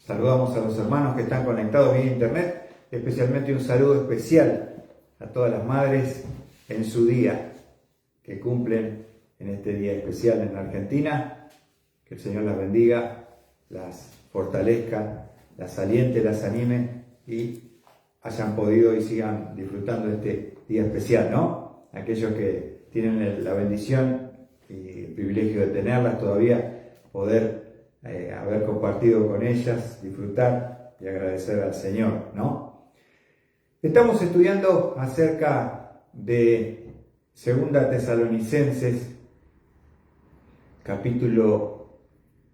Saludamos a los hermanos que están conectados vía internet, especialmente un saludo especial a todas las madres en su día, que cumplen en este día especial en Argentina. Que el Señor las bendiga, las fortalezca, las aliente, las anime y hayan podido y sigan disfrutando de este día especial, ¿no? Aquellos que tienen la bendición y el privilegio de tenerlas todavía, poder haber compartido con ellas, disfrutar y agradecer al Señor, ¿no? Estamos estudiando acerca de 2 Tesalonicenses, capítulo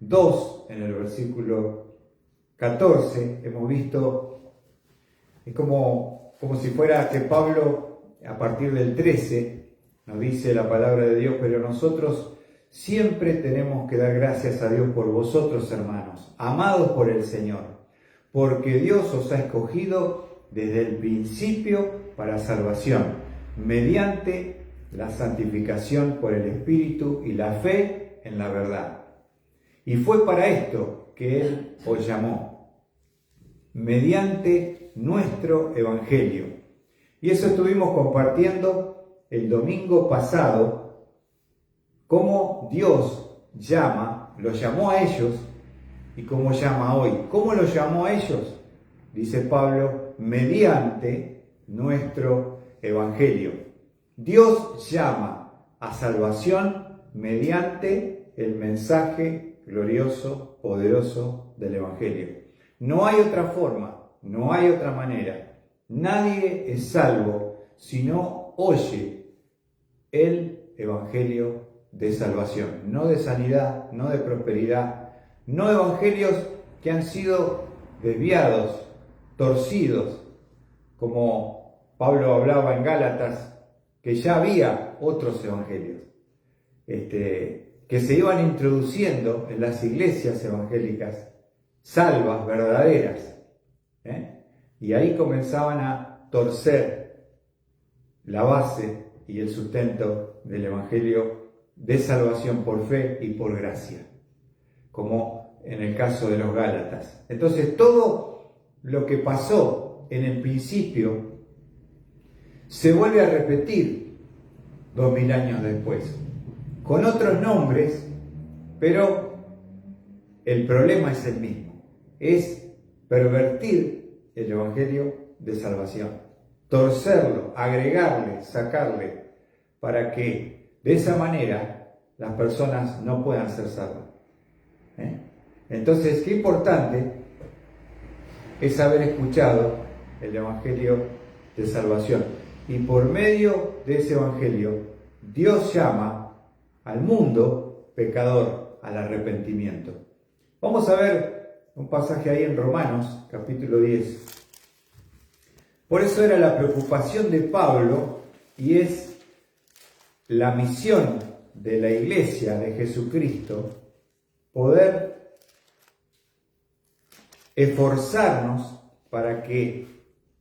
2, en el versículo 14. Hemos visto, es como si fuera que Pablo, a partir del 13, nos dice la palabra de Dios: pero nosotros siempre tenemos que dar gracias a Dios por vosotros, hermanos, amados por el Señor, porque Dios os ha escogido desde el principio para salvación, mediante la santificación por el Espíritu y la fe en la verdad. Y fue para esto que Él os llamó, mediante nuestro Evangelio. Y eso estuvimos compartiendo el domingo pasado, cómo Dios los llamó a ellos y cómo llama hoy. ¿Cómo los llamó a ellos? Dice Pablo, mediante nuestro Evangelio. Dios llama a salvación mediante el mensaje glorioso, poderoso del Evangelio. No hay otra forma, no hay otra manera. Nadie es salvo si no oye el Evangelio de salvación, no de sanidad, no de prosperidad, no evangelios que han sido desviados, torcidos, como Pablo hablaba en Gálatas, que ya había otros evangelios que se iban introduciendo en las iglesias evangélicas salvas, verdaderas, y ahí comenzaban a torcer la base y el sustento del evangelio de salvación por fe y por gracia, como en el caso de los Gálatas. Entonces, todo lo que pasó en el principio se vuelve a repetir 2000 años después, con otros nombres, pero el problema es el mismo: es pervertir el evangelio de salvación, torcerlo, agregarle, sacarle, para que de esa manera las personas no puedan ser salvas. Entonces, qué importante es haber escuchado el Evangelio de salvación. Y por medio de ese Evangelio, Dios llama al mundo pecador al arrepentimiento. Vamos a ver un pasaje ahí en Romanos, capítulo 10. Por eso era la preocupación de Pablo, y es la misión de la Iglesia de Jesucristo, poder esforzarnos para que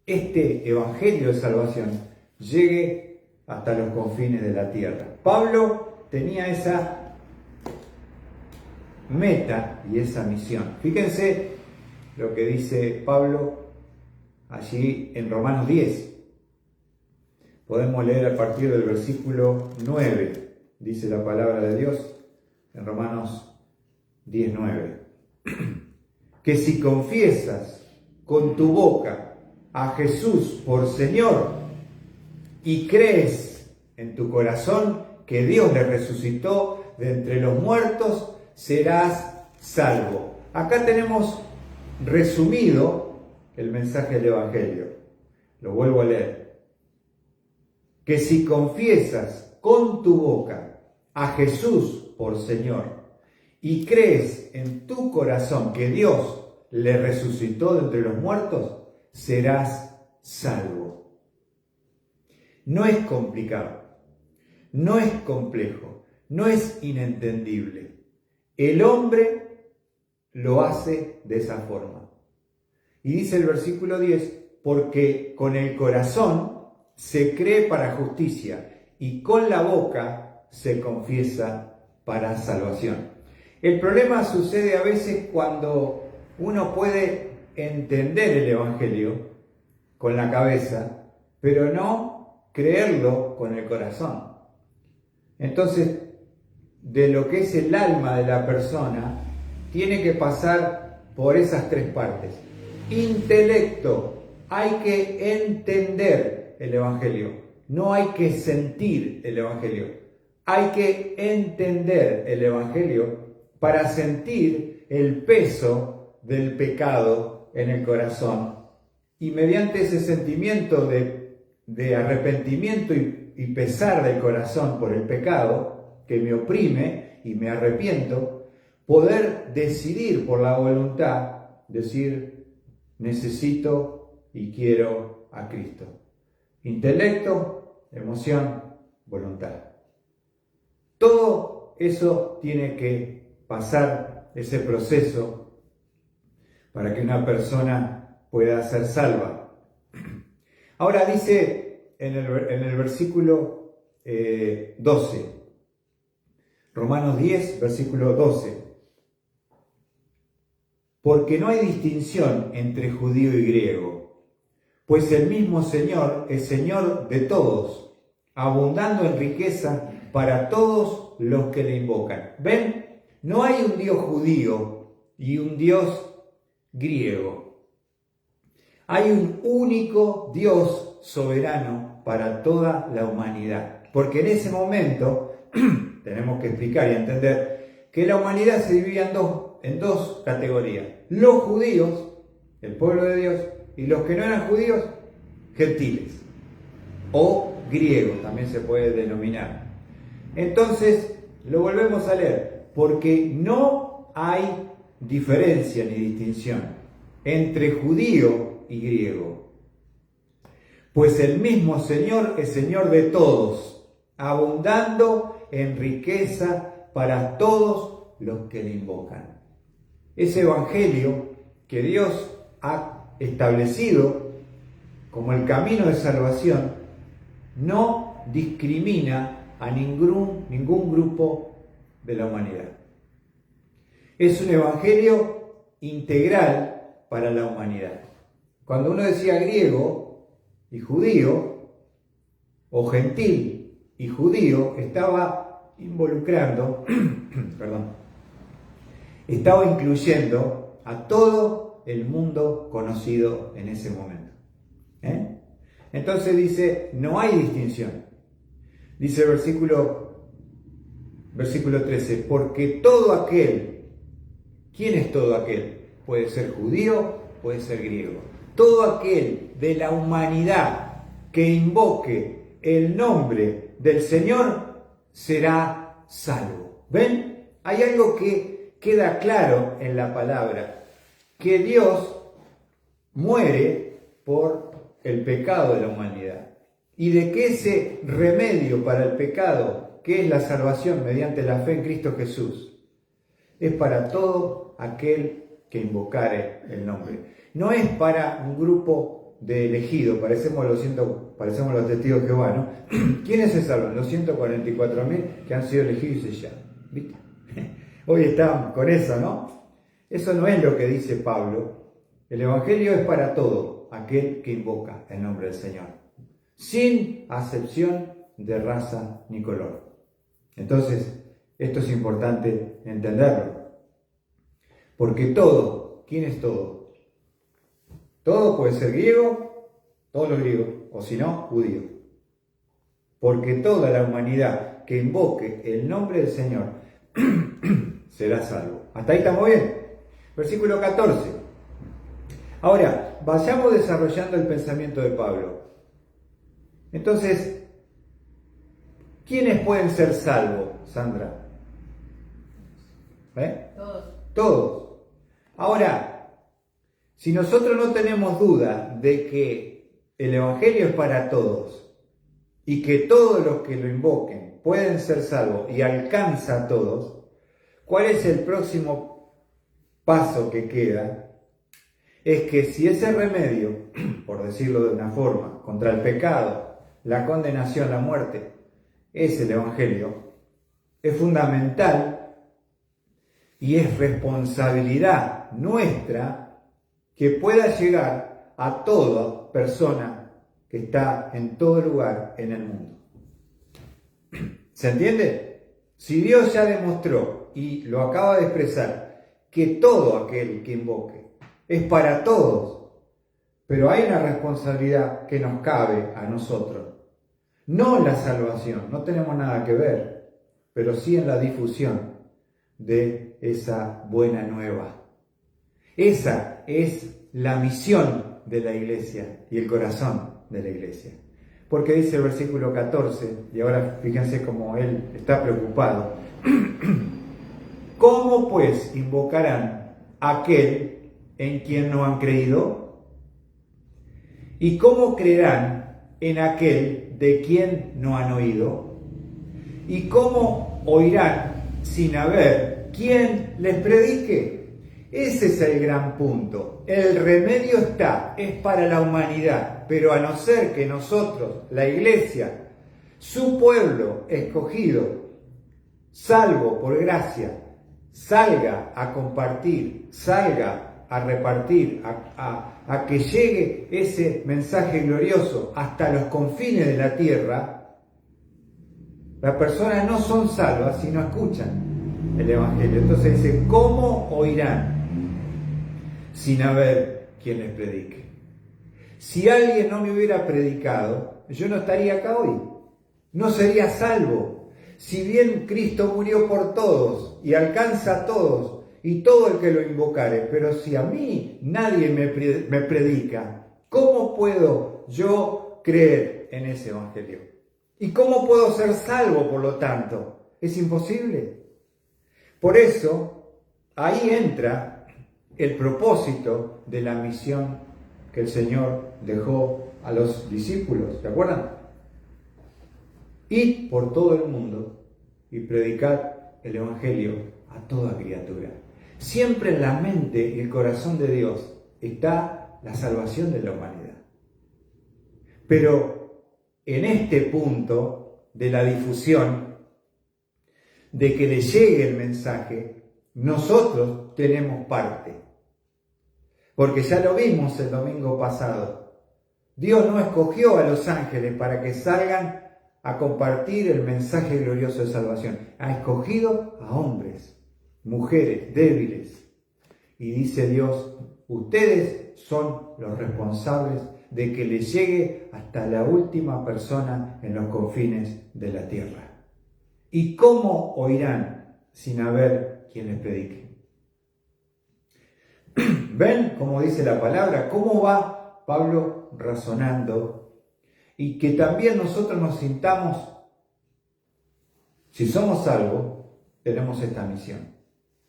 este Evangelio de salvación llegue hasta los confines de la tierra. Pablo tenía esa meta y esa misión. Fíjense lo que dice Pablo allí en Romanos 10. Podemos leer a partir del versículo 9, dice la palabra de Dios en Romanos 10:9. Que si confiesas con tu boca a Jesús por Señor y crees en tu corazón que Dios le resucitó de entre los muertos, serás salvo. Acá tenemos resumido el mensaje del Evangelio. Lo vuelvo a leer. Que si confiesas con tu boca a Jesús por Señor y crees en tu corazón que Dios le resucitó de entre los muertos, serás salvo. No es complicado, no es complejo, no es inentendible. El hombre lo hace de esa forma. Y dice el versículo 10, porque con el corazón se cree para justicia y con la boca se confiesa para salvación. El problema sucede a veces cuando uno puede entender el Evangelio con la cabeza, pero no creerlo con el corazón. Entonces, de lo que es el alma de la persona, tiene que pasar por esas tres partes. Intelecto, hay que entender el Evangelio, no hay que sentir el Evangelio. Hay que entender el Evangelio para sentir el peso del pecado en el corazón. Y mediante ese sentimiento de arrepentimiento y pesar del corazón por el pecado que me oprime y me arrepiento, poder decidir por la voluntad, decir, necesito y quiero a Cristo. Intelecto, emoción, voluntad. Todo eso tiene que pasar ese proceso para que una persona pueda ser salva. Ahora dice en el versículo 12, Romanos 10, versículo 12, porque no hay distinción entre judío y griego, pues el mismo Señor es Señor de todos, abundando en riqueza para todos los que le invocan. ¿Ven? No hay un Dios judío y un Dios griego. Hay un único Dios soberano para toda la humanidad. Porque en ese momento tenemos que explicar y entender que la humanidad se dividía en dos categorías. Los judíos, el pueblo de Dios, y los que no eran judíos, gentiles. O griegos, también se puede denominar. Entonces, lo volvemos a leer, porque no hay diferencia ni distinción entre judío y griego, pues el mismo Señor es Señor de todos, abundando en riqueza para todos los que le invocan. Ese evangelio que Dios ha establecido como el camino de salvación no discrimina a ningún grupo de la humanidad. Es un evangelio integral para la humanidad. Cuando uno decía griego y judío, o gentil y judío, estaba involucrando, estaba incluyendo a todo el mundo conocido en ese momento. Entonces dice, no hay distinción. Dice el versículo 13, porque todo aquel, ¿quién es todo aquel? Puede ser judío, puede ser griego. Todo aquel de la humanidad que invoque el nombre del Señor será salvo. ¿Ven? Hay algo que queda claro en la palabra, que Dios muere por el pecado de la humanidad. Y de que ese remedio para el pecado, que es la salvación mediante la fe en Cristo Jesús, es para todo aquel que invocare el nombre. No es para un grupo de elegidos, parecemos los testigos de Jehová, ¿no? ¿Quiénes se salvan? Los 144.000 que han sido elegidos y sellados. ¿Viste? Hoy están con eso, ¿no? Eso no es lo que dice Pablo. El Evangelio es para todo aquel que invoca el nombre del Señor, sin acepción de raza ni color. Entonces, esto es importante entenderlo. Porque todo, ¿quién es todo? Todo puede ser griego, todos los griegos, o si no, judío. Porque toda la humanidad que invoque el nombre del Señor será salvo. Hasta ahí estamos bien. Versículo 14. Ahora, vayamos desarrollando el pensamiento de Pablo. Entonces, ¿quiénes pueden ser salvos, Sandra? Todos. Ahora, si nosotros no tenemos duda de que el Evangelio es para todos y que todos los que lo invoquen pueden ser salvos y alcanza a todos, ¿cuál es el próximo paso que queda? Es que si ese remedio, por decirlo de una forma, contra el pecado, la condenación, la muerte, es el Evangelio, es fundamental Y es responsabilidad nuestra que pueda llegar a toda persona que está en todo lugar en el mundo. ¿Se entiende? Si Dios ya demostró, y lo acaba de expresar, que todo aquel que invoque es para todos, pero hay una responsabilidad que nos cabe a nosotros. No en la salvación, no tenemos nada que ver, pero sí en la difusión de esa buena nueva. Esa es la misión de la iglesia y el corazón de la iglesia. Porque dice el versículo 14, y ahora fíjense cómo él está preocupado. ¿Cómo pues invocarán a aquel en quien no han creído? ¿Y cómo creerán en aquel de quien no han oído? ¿Y cómo oirán sin haber quien les predique? Ese es el gran punto. El remedio es para la humanidad, pero a no ser que nosotros, la iglesia, su pueblo escogido, salvo por gracia, salga a compartir, salga a repartir, a que llegue ese mensaje glorioso hasta los confines de la tierra, las personas no son salvas si no escuchan el Evangelio. Entonces dice, ¿cómo oirán sin haber quien les predique? Si alguien no me hubiera predicado, yo no estaría acá hoy, no sería salvo. Si bien Cristo murió por todos y alcanza a todos y todo el que lo invocare, pero si a mí nadie me predica, ¿cómo puedo yo creer en ese Evangelio? ¿Y cómo puedo ser salvo, por lo tanto? Es imposible. Por eso, ahí entra el propósito de la misión que el Señor dejó a los discípulos, ¿se acuerdan? Id por todo el mundo y predicad el Evangelio a toda criatura. Siempre en la mente y el corazón de Dios está la salvación de la humanidad. Pero en este punto de la difusión, de que le llegue el mensaje, nosotros tenemos parte. Porque ya lo vimos el domingo pasado. Dios no escogió a los ángeles para que salgan a compartir el mensaje glorioso de salvación. Ha escogido a hombres, mujeres débiles. Y dice Dios, ustedes son los responsables de que le llegue hasta la última persona en los confines de la tierra. ¿Y cómo oirán sin haber quien les predique? ¿Ven cómo dice la palabra? ¿Cómo va Pablo razonando? Y que también nosotros nos sintamos, si somos salvos, tenemos esta misión,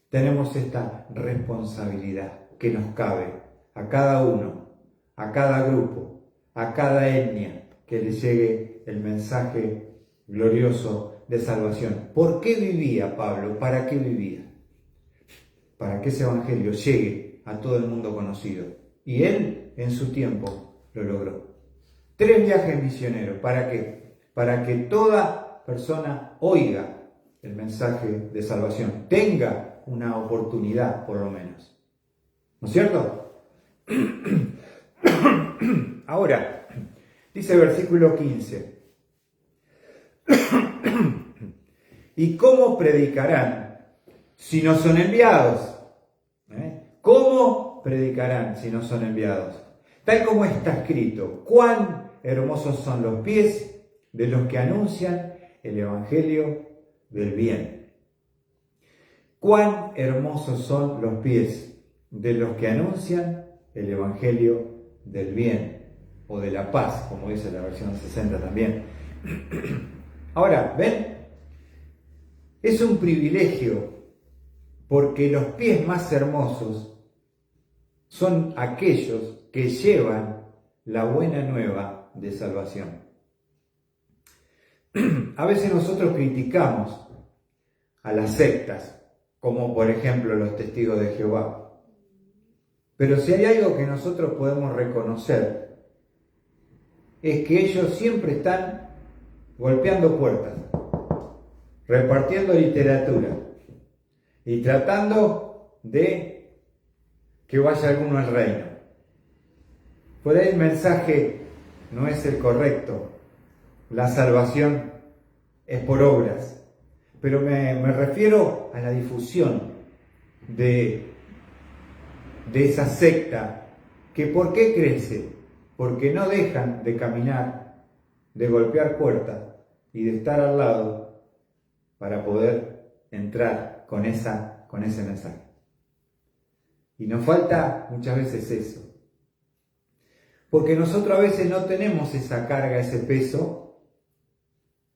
tenemos esta responsabilidad que nos cabe a cada uno, a cada grupo, a cada etnia, que le llegue el mensaje glorioso de salvación. ¿Por qué vivía Pablo? ¿Para qué vivía? Para que ese evangelio llegue a todo el mundo conocido. Y él, en su tiempo, lo logró. 3 viajes misioneros. ¿Para qué? Para que toda persona oiga el mensaje de salvación, tenga una oportunidad por lo menos. ¿No es cierto? Ahora, dice el versículo 15. ¿Y cómo predicarán si no son enviados? ¿Cómo predicarán si no son enviados? Tal como está escrito, cuán hermosos son los pies de los que anuncian el evangelio del bien. Cuán hermosos son los pies de los que anuncian el evangelio del bien o de la paz, como dice la versión 60 también. Ahora, ¿ven? Es un privilegio porque los pies más hermosos son aquellos que llevan la buena nueva de salvación. A veces nosotros criticamos a las sectas, como por ejemplo los testigos de Jehová. Pero si hay algo que nosotros podemos reconocer, es que ellos siempre están golpeando puertas, repartiendo literatura, y tratando de que vaya alguno al reino. Por ahí el mensaje no es el correcto. La salvación es por obras. Pero me refiero a la difusión de esa secta que ¿por qué crece? Porque no dejan de caminar, de golpear puertas y de estar al lado para poder entrar con ese mensaje. Y nos falta muchas veces eso. Porque nosotros a veces no tenemos esa carga, ese peso,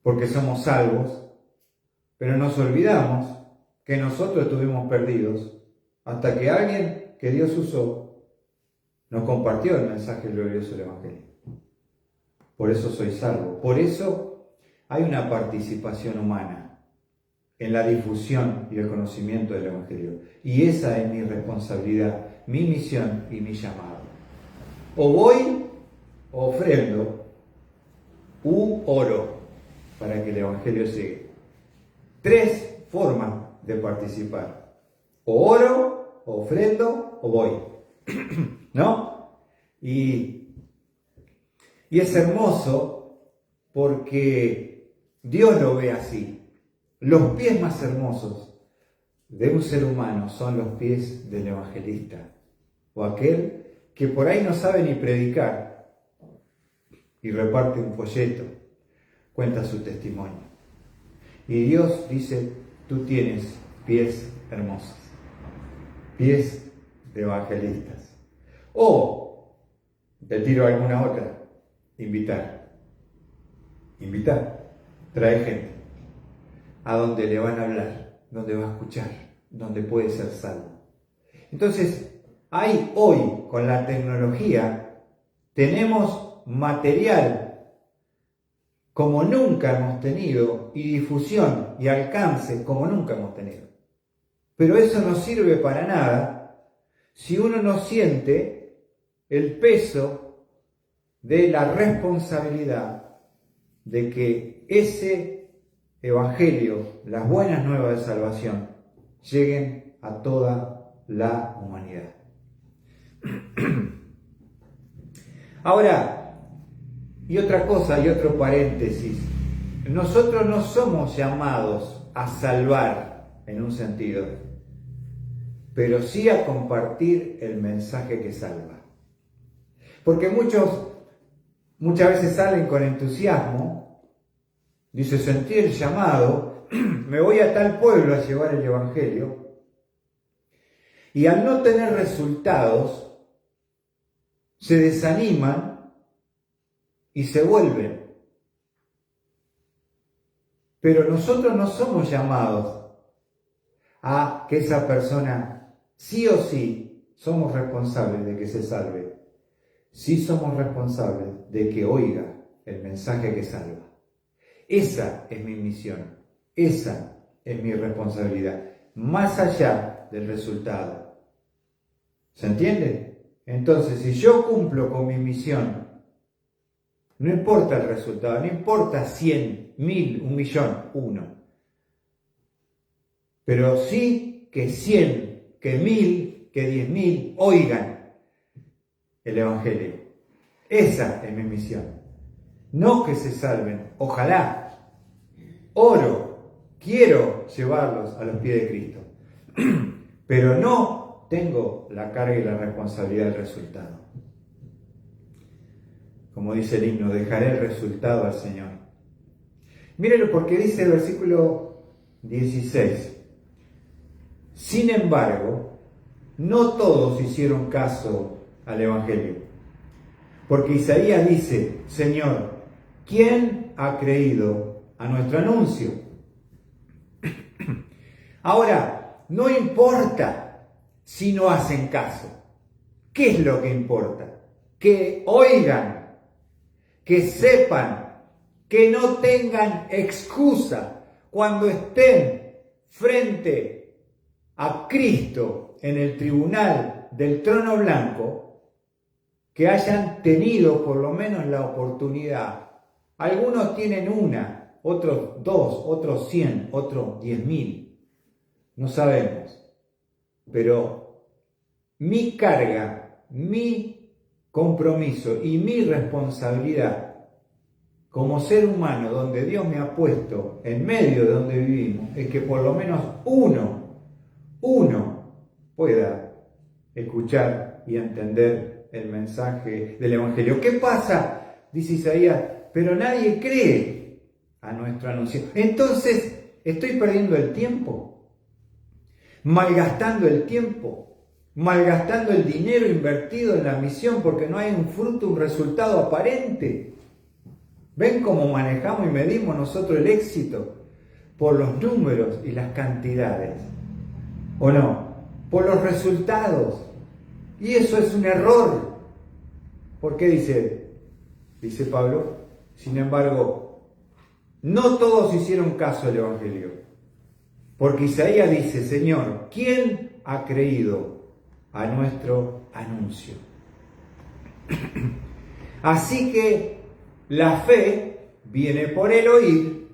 porque somos salvos, pero nos olvidamos que nosotros estuvimos perdidos hasta que alguien que Dios usó nos compartió el mensaje glorioso del Evangelio. Por eso soy salvo. Por eso hay una participación humana en la difusión y el conocimiento del Evangelio. Y esa es mi responsabilidad, mi misión y mi llamado. O voy o ofrendo u oro para que el Evangelio llegue. 3 formas de participar. O oro, o ofrendo, o voy. ¿No? Y es hermoso porque Dios lo ve así. Los pies más hermosos de un ser humano son los pies del evangelista o aquel que por ahí no sabe ni predicar y reparte un folleto, cuenta su testimonio. Y Dios dice, tú tienes pies hermosos, pies de evangelistas. O, te tiro alguna otra, invitar, trae gente a donde le van a hablar, donde va a escuchar, donde puede ser salvo. Entonces, hay hoy, con la tecnología, tenemos material como nunca hemos tenido, y difusión y alcance como nunca hemos tenido. Pero eso no sirve para nada si uno no siente el peso de la responsabilidad de que ese evangelio, las buenas nuevas de salvación, lleguen a toda la humanidad. Ahora, y otra cosa, y otro paréntesis, nosotros no somos llamados a salvar en un sentido, pero sí a compartir el mensaje que salva. Porque muchas veces salen con entusiasmo, dice, sentí el llamado, me voy a tal pueblo a llevar el evangelio, y al no tener resultados, se desaniman y se vuelven. Pero nosotros no somos llamados a que esa persona sí o sí somos responsables de que se salve. Sí somos responsables de que oiga el mensaje que salva. Esa es mi misión, esa es mi responsabilidad, más allá del resultado. ¿Se entiende? Entonces, si yo cumplo con mi misión, no importa el resultado, no importa 100, 1000, 1.000.000, 1. Pero sí que 100, que 1000, que 10.000 oigan el Evangelio. Esa es mi misión. No que se salven, ojalá. Oro, quiero llevarlos a los pies de Cristo. Pero no tengo la carga y la responsabilidad del resultado. Como dice el himno, dejaré el resultado al Señor. Mírenlo porque dice el versículo 16. Sin embargo, no todos hicieron caso al Evangelio. Porque Isaías dice, Señor, ¿quién ha creído a nuestro anuncio? Ahora, no importa si no hacen caso. ¿Qué es lo que importa? Que oigan, que sepan, que no tengan excusa cuando estén frente a Cristo en el tribunal del trono blanco, que hayan tenido por lo menos la oportunidad. Algunos tienen una, otros 2, otros 100, otros 10.000. No sabemos. Pero mi carga, mi compromiso y mi responsabilidad como ser humano donde Dios me ha puesto en medio de donde vivimos es que por lo menos uno pueda escuchar y entender el mensaje del Evangelio. ¿Qué pasa? Dice Isaías, pero nadie cree a nuestro anuncio. Entonces, estoy perdiendo el tiempo, malgastando el tiempo, malgastando el dinero invertido en la misión porque no hay un fruto, un resultado aparente. ¿Ven cómo manejamos y medimos nosotros el éxito? Por los números y las cantidades. ¿O no? Por los resultados. Y eso es un error. ¿Por qué dice Pablo? Sin embargo, no todos hicieron caso al Evangelio. Porque Isaías dice, Señor, ¿quién ha creído a nuestro anuncio? Así que la fe viene por el oír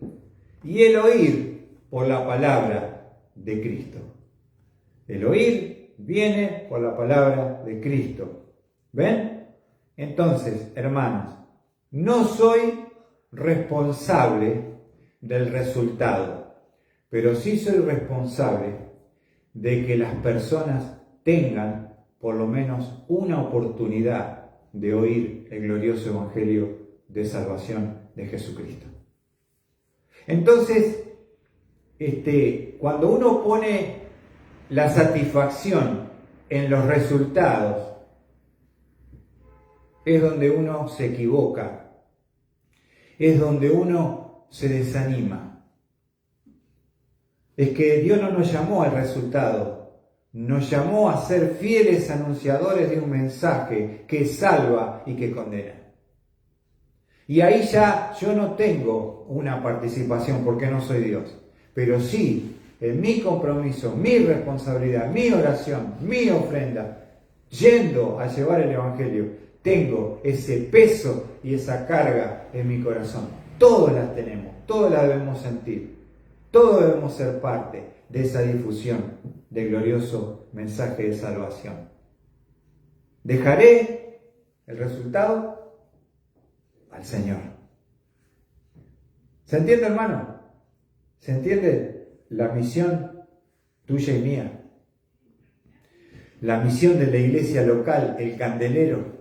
y el oír por la palabra de Cristo. El oír viene por la palabra de Cristo. ¿Ven? Entonces, hermanos, no soy responsable del resultado, pero sí soy responsable de que las personas tengan por lo menos una oportunidad de oír el glorioso Evangelio de salvación de Jesucristo. Entonces, cuando uno pone la satisfacción en los resultados, es donde uno se equivoca, es donde uno se desanima. Es que Dios no nos llamó al resultado, nos llamó a ser fieles anunciadores de un mensaje que salva y que condena. Y ahí ya yo no tengo una participación porque no soy Dios, pero sí en mi compromiso, mi responsabilidad, mi oración, mi ofrenda, yendo a llevar el Evangelio, tengo ese peso y esa carga en mi corazón. Todos las tenemos, todos las debemos sentir, todos debemos ser parte de esa difusión del glorioso mensaje de salvación. ¿Dejaré el resultado? Al Señor. ¿Se entiende, hermano? ¿Se entiende la misión tuya y mía? La misión de la iglesia local, el candelero.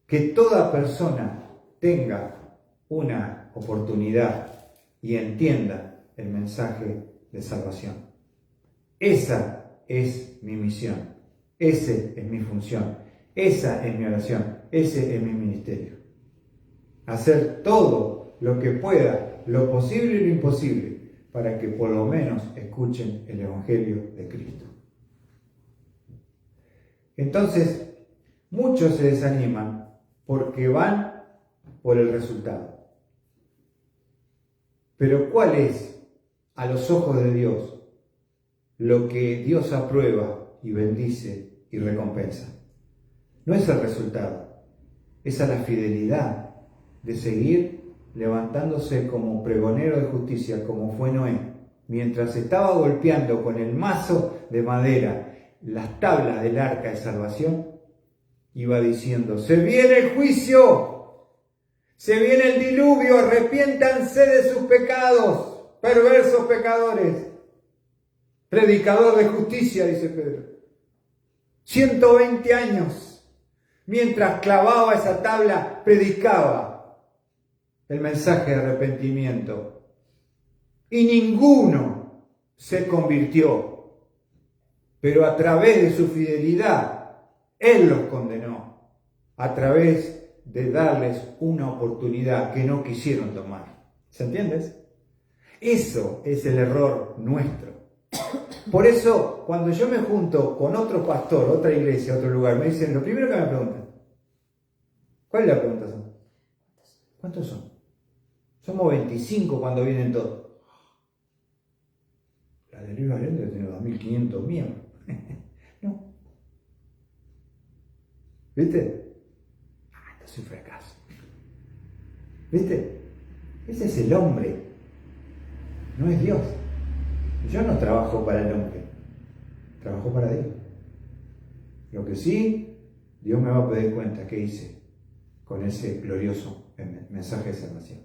Que toda persona tenga una oportunidad y entienda el mensaje de salvación. Esa es mi misión, esa es mi función, esa es mi oración, ese es mi ministerio. Hacer todo lo que pueda, lo posible y lo imposible, para que por lo menos escuchen el Evangelio de Cristo. Entonces, muchos se desaniman porque van por el resultado. Pero ¿cuál es, a los ojos de Dios, lo que Dios aprueba y bendice y recompensa? No es el resultado, es a la fidelidad de seguir levantándose como pregonero de justicia, como fue Noé, mientras estaba golpeando con el mazo de madera las tablas del arca de salvación, iba diciendo: se viene el juicio, se viene el diluvio, arrepiéntanse de sus pecados, perversos pecadores. Predicador de justicia, dice Pedro. 120 años, mientras clavaba esa tabla, predicaba el mensaje de arrepentimiento. Y ninguno se convirtió. Pero a través de su fidelidad, Él los condenó. A través de darles una oportunidad que no quisieron tomar. ¿Se entiende? Eso es el error nuestro. Por eso, cuando yo me junto con otro pastor, otra iglesia, otro lugar, me dicen, lo primero que me preguntan, ¿cuál es la pregunta? ¿Cuántos son? Somos 25 cuando vienen todos. La de Luis Valente tiene 2.500 miembros. No. ¿Viste? Esto es un fracaso. ¿Viste? Ese es el hombre. No es Dios. Yo no trabajo para el hombre, trabajo para Dios. Lo que sí, Dios me va a pedir cuenta qué hice con ese glorioso mensaje de salvación.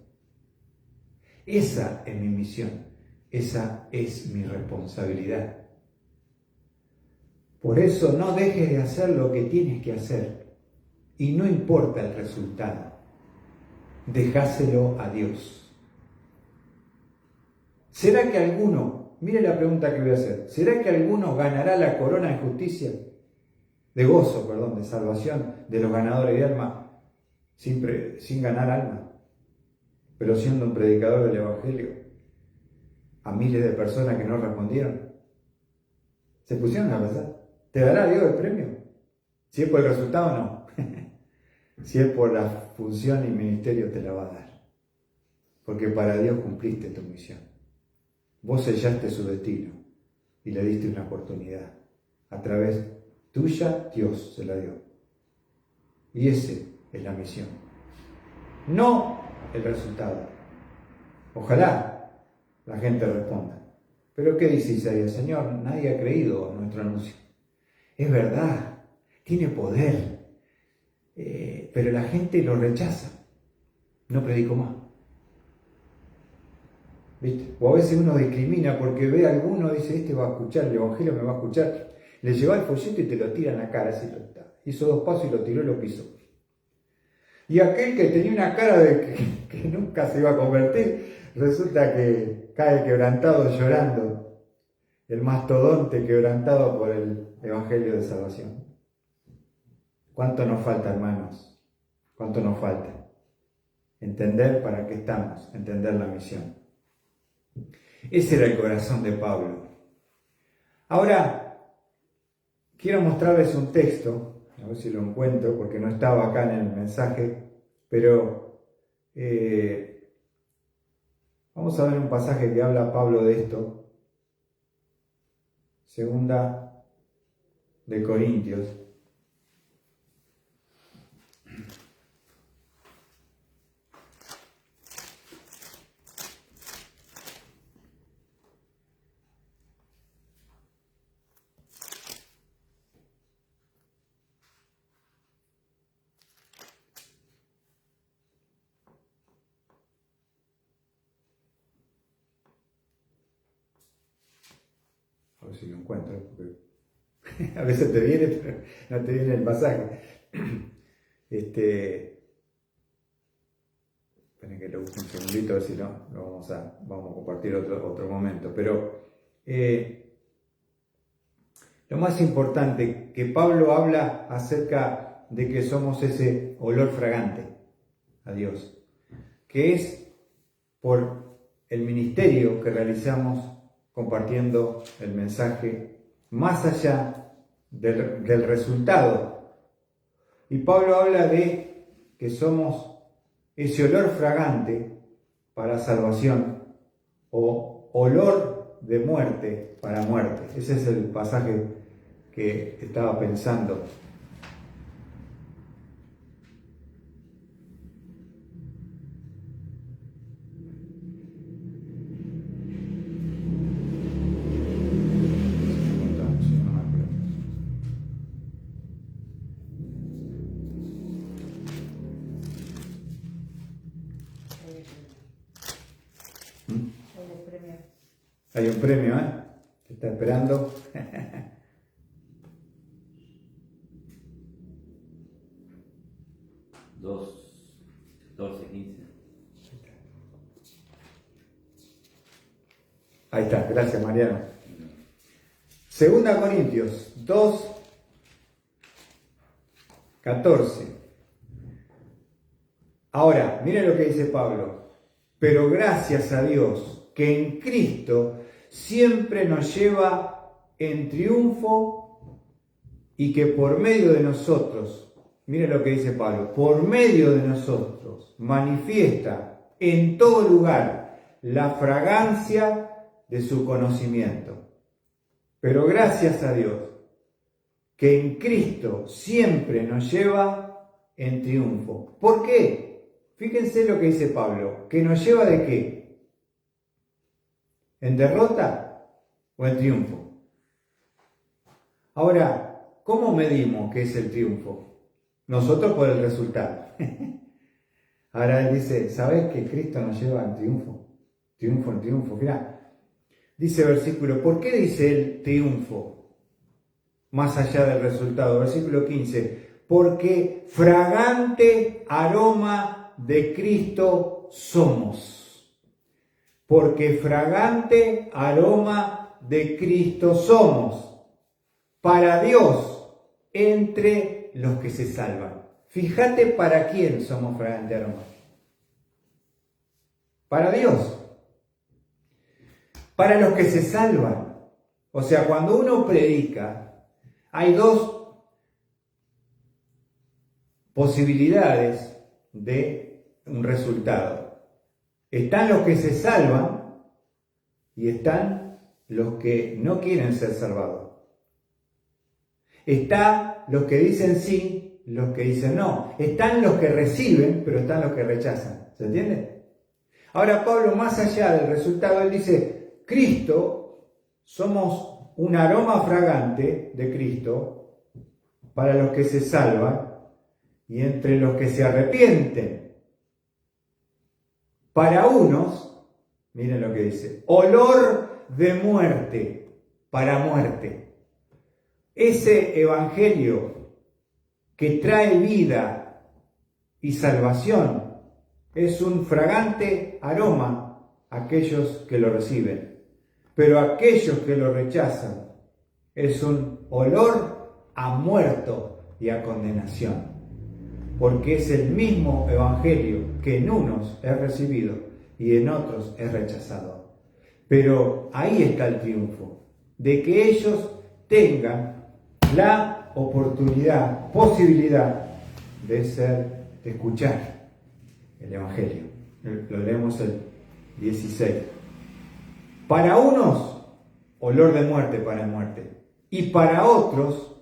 Esa es mi misión, esa es mi responsabilidad. Por eso no dejes de hacer lo que tienes que hacer y no importa el resultado, dejáselo a Dios. ¿Será que alguno, mire la pregunta que voy a hacer, ¿será que alguno ganará la corona de justicia? De gozo, perdón, de salvación de los ganadores de alma, sin ganar alma, pero siendo un predicador del Evangelio a miles de personas que no respondieron? Se pusieron a pensar, ¿te dará Dios el premio? Si es por el resultado, no. Si es por la función y ministerio, te la va a dar. Porque para Dios cumpliste tu misión. Vos sellaste su destino y le diste una oportunidad. A través tuya, Dios se la dio. Y esa es la misión. No el resultado. Ojalá la gente responda. Pero ¿qué dice Isaías? Señor, nadie ha creído nuestro anuncio. Es verdad, tiene poder, pero la gente lo rechaza. No predico más. ¿Viste? O a veces uno discrimina porque ve a alguno y dice, este va a escuchar, el Evangelio me va a escuchar. Le lleva el folleto y te lo tira en la cara, así lo está. Hizo 2 pasos y lo tiró y lo pisó. Y aquel que tenía una cara de que nunca se iba a convertir, resulta que cae quebrantado llorando. El mastodonte quebrantado por el Evangelio de salvación. ¿Cuánto nos falta, hermanos? ¿Cuánto nos falta? Entender para qué estamos, entender la misión. Ese era el corazón de Pablo. Ahora, quiero mostrarles un texto, a ver si lo encuentro, porque no estaba acá en el mensaje, pero vamos a ver un pasaje que habla Pablo de esto. Segunda de Corintios. A ver si lo encuentro, porque a veces te viene, pero no te viene el pasaje. Esperen que lo busque un segundito, a ver si no, lo vamos a compartir otro momento. Pero lo más importante, que Pablo habla acerca de que somos ese olor fragante a Dios, que es por el ministerio que realizamos compartiendo el mensaje más allá del resultado. Y Pablo habla de que somos ese olor fragante para salvación o olor de muerte para muerte. Ese es el pasaje que estaba pensando. Hay un premio, ¿eh? Te está esperando. 2:14-15. Ahí está, gracias Mariano. Segunda Corintios 2:14. Ahora, miren lo que dice Pablo. Pero gracias a Dios que en Cristo siempre nos lleva en triunfo y que por medio de nosotros, miren lo que dice Pablo, por medio de nosotros manifiesta en todo lugar la fragancia de su conocimiento. Pero gracias a Dios que en Cristo siempre nos lleva en triunfo. ¿Por qué? Fíjense lo que dice Pablo, que nos lleva ¿de qué? ¿En derrota? o el triunfo. Ahora, ¿cómo medimos qué es el triunfo? Nosotros por el resultado. Ahora él dice, ¿sabes que Cristo nos lleva al triunfo? Triunfo en triunfo. Mirá, dice versículo, ¿por qué dice el triunfo? Más allá del resultado. Versículo 15, porque fragante aroma de Cristo somos. Porque fragante aroma de Cristo somos. Para Dios, entre los que se salvan. Fíjate para quién somos fragante aroma. Para Dios. Para los que se salvan. O sea, cuando uno predica, hay dos posibilidades de un resultado. Están los que se salvan y están los que no quieren ser salvados. Están los que dicen sí, los que dicen no. Están los que reciben, pero están los que rechazan. ¿Se entiende? Ahora Pablo, más allá del resultado, él dice, Cristo, somos un aroma fragante de Cristo para los que se salvan y entre los que se arrepienten. Para unos, miren lo que dice, olor de muerte para muerte. Ese evangelio que trae vida y salvación es un fragante aroma a aquellos que lo reciben, pero aquellos que lo rechazan es un olor a muerto y a condenación, porque es el mismo evangelio que en unos es recibido y en otros es rechazado. Pero ahí está el triunfo, de que ellos tengan la oportunidad, posibilidad de escuchar el evangelio. Lo leemos el 16. Para unos, olor de muerte para muerte. Y para otros,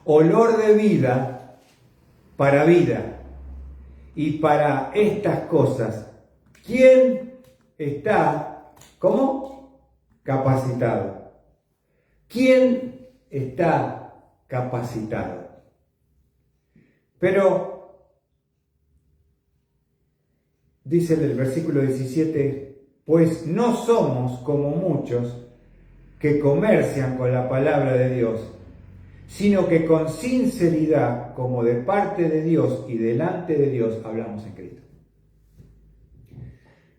olor de vida para vida. Y para estas cosas, ¿quién está, cómo? Capacitado. ¿Quién está capacitado? Pero, dice el versículo 17, pues no somos como muchos que comercian con la palabra de Dios, sino que con sinceridad, como de parte de Dios y delante de Dios, hablamos en Cristo.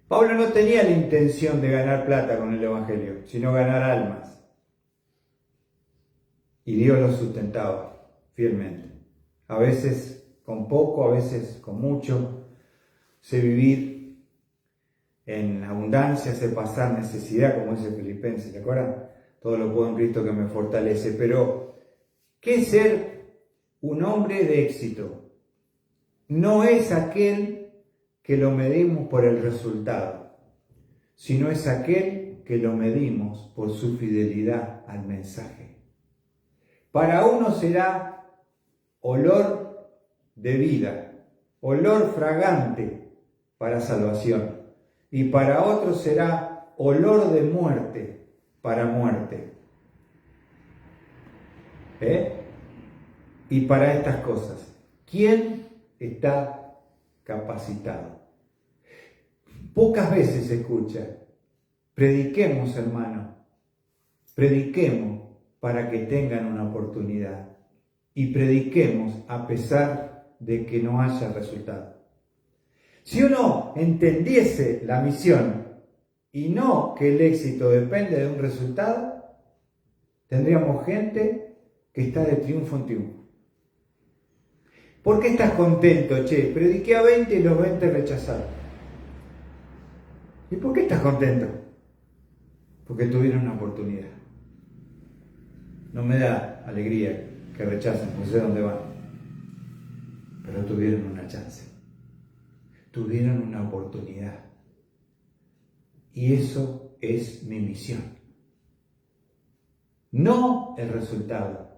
Pablo no tenía la intención de ganar plata con el evangelio, sino ganar almas. Y Dios lo sustentaba fielmente. A veces con poco, a veces con mucho. Sé vivir en abundancia, sé pasar necesidad, como dice Filipenses, ¿te acuerdan? Todo lo puedo en Cristo que me fortalece. Pero, ¿qué es ser un hombre de éxito? No es aquel que lo medimos por el resultado, sino es aquel que lo medimos por su fidelidad al mensaje. Para uno será olor de vida, olor fragante para salvación, y para otro será olor de muerte para muerte. Y para estas cosas, ¿quién está capacitado? Pocas veces se escucha, prediquemos, hermano, prediquemos para que tengan una oportunidad y prediquemos a pesar de que no haya resultado. Si uno entendiese la misión y no que el éxito depende de un resultado, tendríamos gente que está de triunfo en triunfo. ¿Por qué estás contento? Che, prediqué a 20 y los 20 rechazaron. ¿Y por qué estás contento? Porque tuvieron una oportunidad. No me da alegría que rechacen, no sé dónde van. Pero tuvieron una chance. Tuvieron una oportunidad. Y eso es mi misión. No el resultado,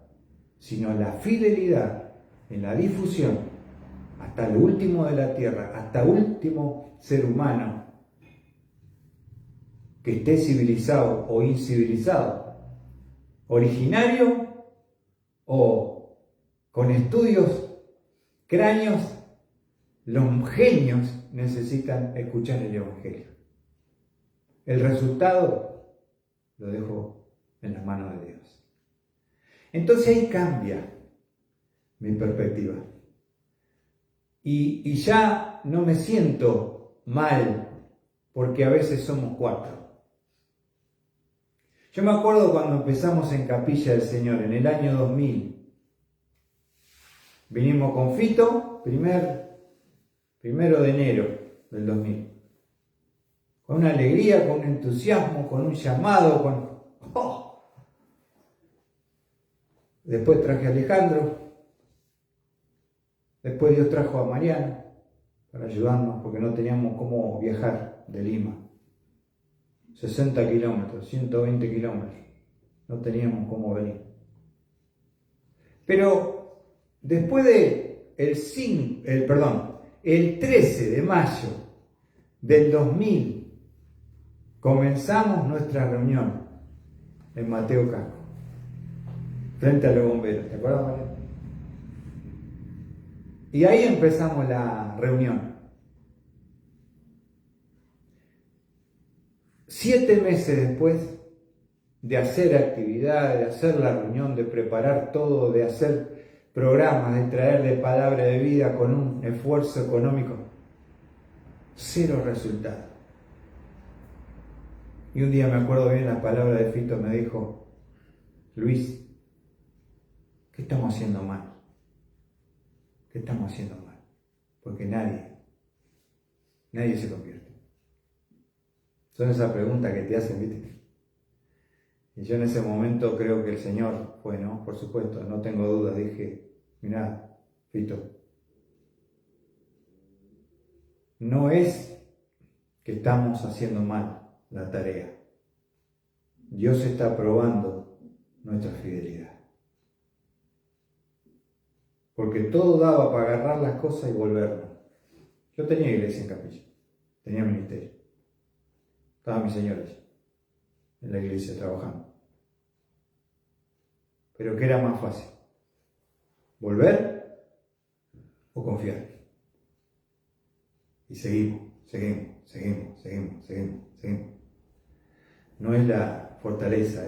sino la fidelidad en la difusión hasta lo último de la tierra, hasta último ser humano que esté civilizado o incivilizado, originario o con estudios, cráneos, los genios necesitan escuchar el Evangelio. El resultado lo dejo en las manos de Dios. Entonces ahí cambia mi perspectiva. Y ya no me siento mal porque a veces somos 4. Yo me acuerdo cuando empezamos en Capilla del Señor, en el año 2000. Vinimos con Fito, primero de enero del 2000. Con una alegría, con un entusiasmo, con un llamado, ¡oh! Después traje a Alejandro. Después Dios trajo a Mariana para ayudarnos porque no teníamos cómo viajar de Lima. 60 kilómetros, 120 kilómetros. No teníamos cómo venir. Pero después de el 13 de mayo del 2000 comenzamos nuestra reunión en Mateo Casco, frente a los bomberos. ¿Te acuerdas, Mariana? Y ahí empezamos la reunión. 7 meses después de hacer actividades, de hacer la reunión, de preparar todo, de hacer programas, de traerle palabra de vida con un esfuerzo económico, 0 resultado. Y un día me acuerdo bien las palabras de Fito, me dijo: Luis, ¿qué estamos haciendo mal? ¿Qué estamos haciendo mal? Porque nadie se convierte. Son esas preguntas que te hacen, ¿viste? Y yo en ese momento creo que el Señor fue, ¿no? Por supuesto, no tengo dudas. Dije: mirá, Fito, no es que estamos haciendo mal la tarea. Dios está probando nuestra fidelidad. Porque todo daba para agarrar las cosas y volvernos. Yo tenía iglesia en Capilla, tenía ministerio. Estaban mis señores en la iglesia trabajando. Pero ¿qué era más fácil? ¿Volver o confiar? Y seguimos. No es la fortaleza,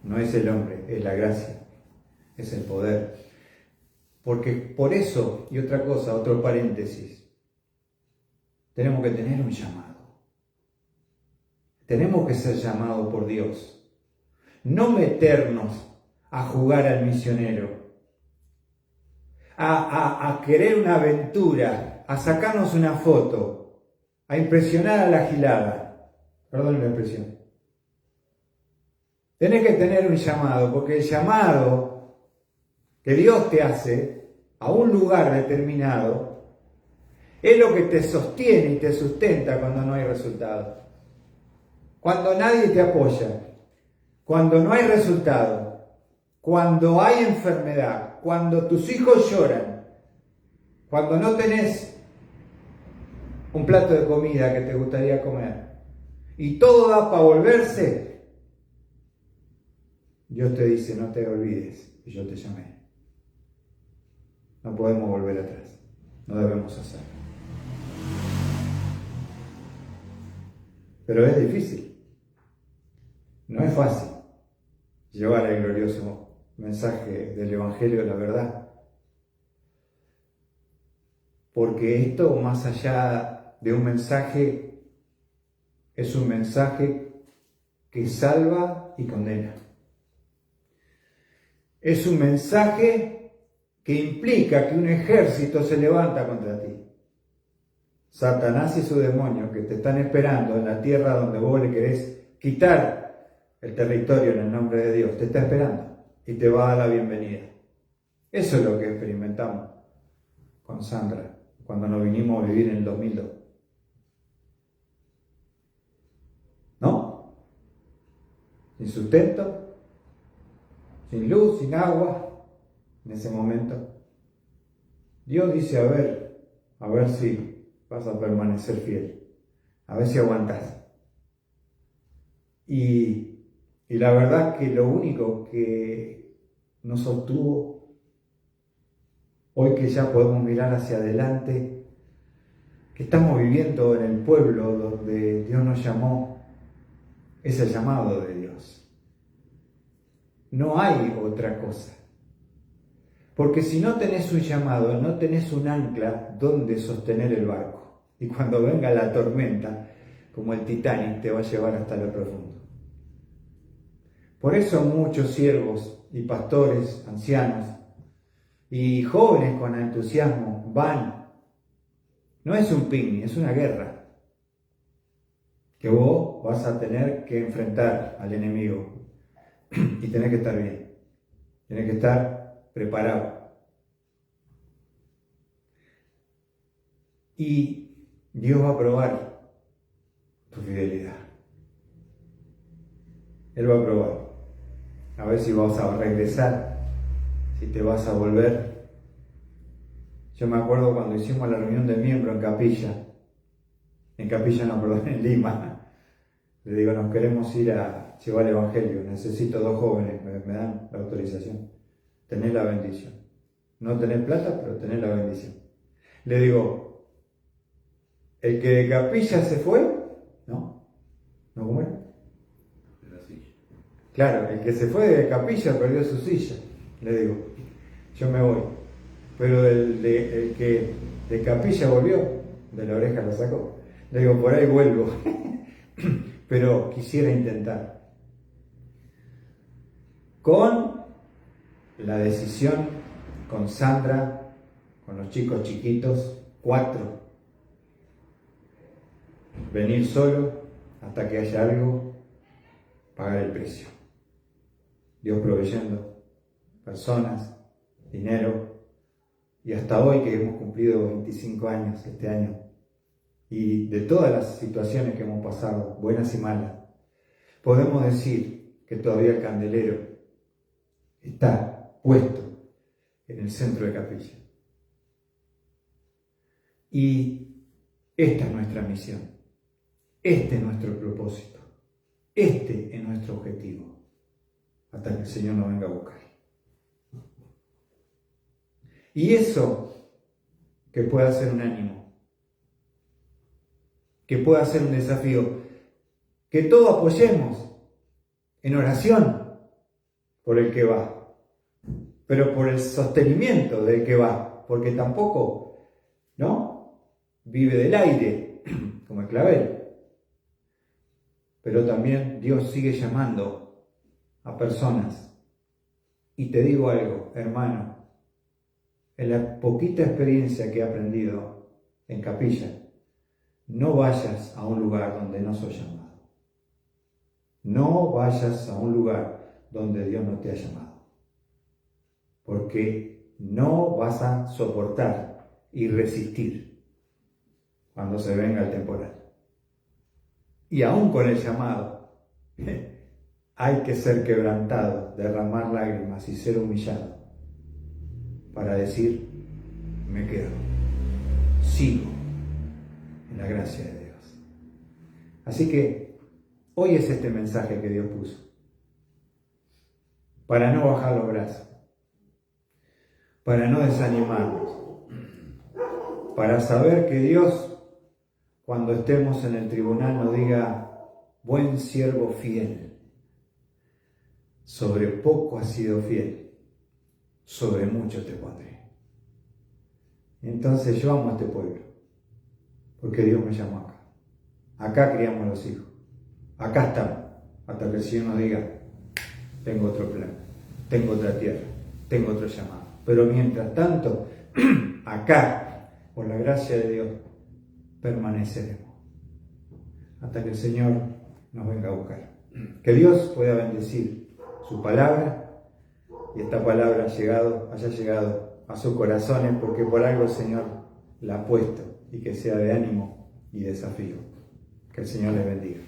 no es el hombre, es la gracia, es el poder. Porque por eso, y otra cosa, otro paréntesis, tenemos que tener un llamado. Tenemos que ser llamados por Dios. No meternos a jugar al misionero, a querer una aventura, a sacarnos una foto, a impresionar a la gilada. Perdón la expresión. Tenés que tener un llamado, porque el llamado que Dios te hace a un lugar determinado es lo que te sostiene y te sustenta cuando no hay resultado. Cuando nadie te apoya, cuando no hay resultado, cuando hay enfermedad, cuando tus hijos lloran, cuando no tenés un plato de comida que te gustaría comer y todo da para volverse, Dios te dice: no te olvides que yo te llamé. No podemos volver atrás, no debemos hacerlo. Pero es difícil, no es fácil llevar el glorioso mensaje del Evangelio de la verdad. Porque esto, más allá de un mensaje, es un mensaje que salva y condena. Es un mensaje que implica que un ejército se levanta contra ti. Satanás y su demonio que te están esperando en la tierra donde vos le querés quitar el territorio en el nombre de Dios, te está esperando y te va a dar la bienvenida. Eso es lo que experimentamos con Sandra cuando nos vinimos a vivir en el 2002. ¿No? Sin sustento, sin luz, sin agua, en ese momento. Dios dice: a ver si vas a permanecer fiel, a ver si aguantas. Y la verdad que lo único que nos sostuvo, hoy que ya podemos mirar hacia adelante, que estamos viviendo en el pueblo donde Dios nos llamó, es el llamado de Dios. No hay otra cosa. Porque si no tenés un llamado, no tenés un ancla donde sostener el barco. Y cuando venga la tormenta, como el Titanic, te va a llevar hasta lo profundo. Por eso muchos siervos y pastores, ancianos y jóvenes con entusiasmo van. No es un picnic, es una guerra que vos vas a tener que enfrentar al enemigo y tenés que estar bien, tenés que estar preparado. Y Dios va a probar tu fidelidad. Él va a probar. A ver si vas a regresar, si te vas a volver. Yo me acuerdo cuando hicimos la reunión de miembros en Capilla en Lima. Le digo, nos queremos ir a llevar el Evangelio, necesito 2 jóvenes, me dan la autorización. Tenés la bendición. No tenés plata, pero tenés la bendición. Le digo, el que de Capilla se fue, ¿no? ¿No cómo era? De la silla. Claro, el que se fue de Capilla perdió su silla. Le digo, yo me voy. Pero el que de Capilla volvió, de la oreja lo sacó. Le digo, por ahí vuelvo. Pero quisiera intentar. Con la decisión, con Sandra, con los chicos chiquitos, 4. Venir solo hasta que haya algo, pagar el precio. Dios proveyendo personas, dinero, y hasta hoy que hemos cumplido 25 años este año, y de todas las situaciones que hemos pasado, buenas y malas, podemos decir que todavía el candelero está puesto en el centro de Capilla. Y esta es nuestra misión, este es nuestro propósito, este es nuestro objetivo, hasta que el Señor nos venga a buscar. Y eso que pueda ser un ánimo, que pueda ser un desafío, que todos apoyemos en oración por el que va, pero por el sostenimiento del que va, porque tampoco, ¿no? Vive del aire, como el clavel. Pero también Dios sigue llamando a personas. Y te digo algo, hermano, en la poquita experiencia que he aprendido en Capilla, no vayas a un lugar donde no sos llamado. No vayas a un lugar donde Dios no te ha llamado. Porque no vas a soportar y resistir cuando se venga el temporal. Y aún con el llamado, hay que ser quebrantado, derramar lágrimas y ser humillado para decir, me quedo, sigo en la gracia de Dios. Así que hoy es este mensaje que Dios puso, para no bajar los brazos, para no desanimarnos, para saber que Dios, cuando estemos en el tribunal, nos diga, buen siervo fiel, sobre poco has sido fiel, sobre mucho te pondré. Entonces yo amo a este pueblo, porque Dios me llamó acá. Acá criamos los hijos, acá estamos, hasta que el Señor nos diga, tengo otro plan, tengo otra tierra, tengo otro llamado. Pero mientras tanto, acá, por la gracia de Dios, permaneceremos hasta que el Señor nos venga a buscar. Que Dios pueda bendecir su palabra y esta palabra haya llegado a sus corazones, porque por algo el Señor la ha puesto, y que sea de ánimo y desafío. Que el Señor les bendiga.